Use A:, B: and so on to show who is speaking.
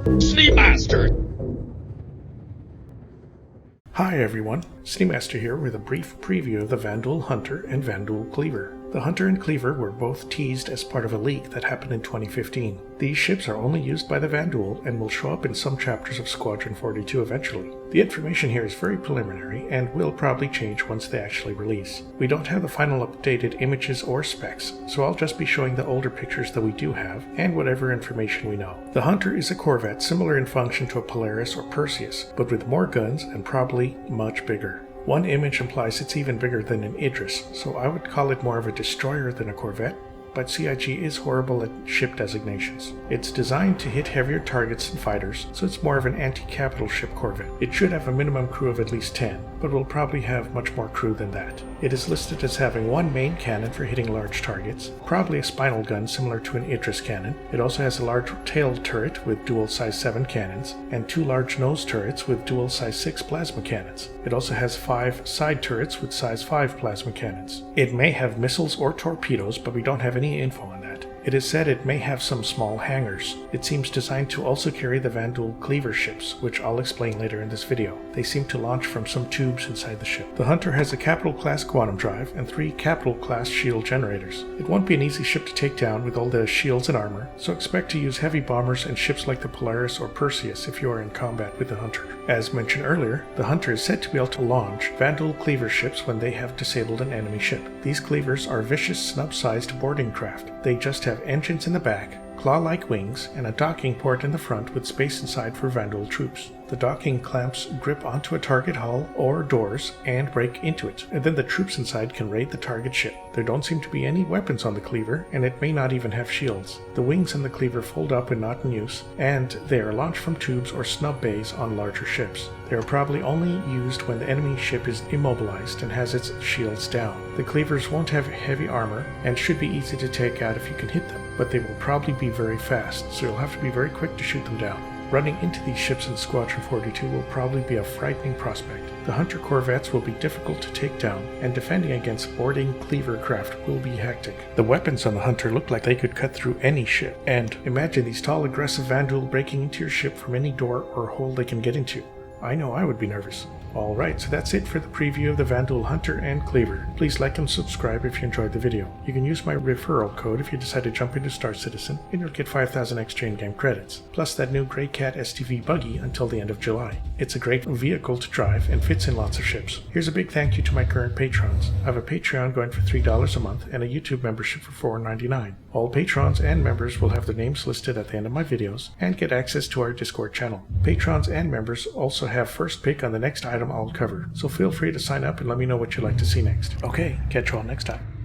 A: Snub!
B: Hi everyone, Snub here with a brief preview of the Vanduul Hunter and Vanduul Cleaver. The Hunter and Cleaver were both teased as part of a leak that happened in 2015. These ships are only used by the Vanduul and will show up in some chapters of Squadron 42 eventually. The information here is very preliminary and will probably change once they actually release. We don't have the final updated images or specs, so I'll just be showing the older pictures that we do have and whatever information we know. The Hunter is a Corvette similar in function to a Polaris or Perseus, but with more guns and probably much bigger. One image implies it's even bigger than an Idris, so I would call it more of a destroyer than a Corvette, but CIG is horrible at ship designations. It's designed to hit heavier targets than fighters, so it's more of an anti-capital ship corvette. It should have a minimum crew of at least 10, but will probably have much more crew than that. It is listed as having one main cannon for hitting large targets, probably a spinal gun similar to an Idris cannon. It also has a large tail turret with dual size 7 cannons, and 2 large nose turrets with dual size 6 plasma cannons. It also has 5 side turrets with size 5 plasma cannons. It may have missiles or torpedoes, but we don't have any info on that. It is said it may have some small hangars. It seems designed to also carry the Vanduul Cleaver ships, which I'll explain later in this video. They seem to launch from some tubes inside the ship. The Hunter has a Capital Class quantum drive and 3 Capital Class shield generators. It won't be an easy ship to take down with all the shields and armor, so expect to use heavy bombers and ships like the Polaris or Perseus if you are in combat with the Hunter. As mentioned earlier, the Hunter is said to be able to launch Vanduul Cleaver ships when they have disabled an enemy ship. These Cleavers are vicious snub-sized boarding craft. They just have engines in the back, claw-like wings, and a docking port in the front with space inside for Vanduul troops. The docking clamps grip onto a target hull or doors and break into it, and then the troops inside can raid the target ship. There don't seem to be any weapons on the Cleaver, and it may not even have shields. The wings in the Cleaver fold up when not in use, and they are launched from tubes or snub bays on larger ships. They are probably only used when the enemy ship is immobilized and has its shields down. The Cleavers won't have heavy armor and should be easy to take out if you can hit them, but they will probably be very fast, so you'll have to be very quick to shoot them down. Running into these ships in Squadron 42 will probably be a frightening prospect. The Hunter Corvettes will be difficult to take down, and defending against boarding Cleaver craft will be hectic. The weapons on the Hunter look like they could cut through any ship, and imagine these tall aggressive Vanduul breaking into your ship from any door or hole they can get into. I know I would be nervous. Alright, so that's it for the preview of the Vanduul Hunter and Cleaver. Please like and subscribe if you enjoyed the video. You can use my referral code if you decide to jump into Star Citizen, and you'll get 5,000 extra in-game credits, plus that new Grey Cat STV buggy until the end of July. It's a great vehicle to drive and fits in lots of ships. Here's a big thank you to my current patrons. I have a Patreon going for $3 a month and a YouTube membership for $4.99. All patrons and members will have their names listed at the end of my videos and get access to our Discord channel. Patrons and members also have first pick on the next item I'll cover, so feel free to sign up and let me know what you'd like to see next. Okay, catch you all next time.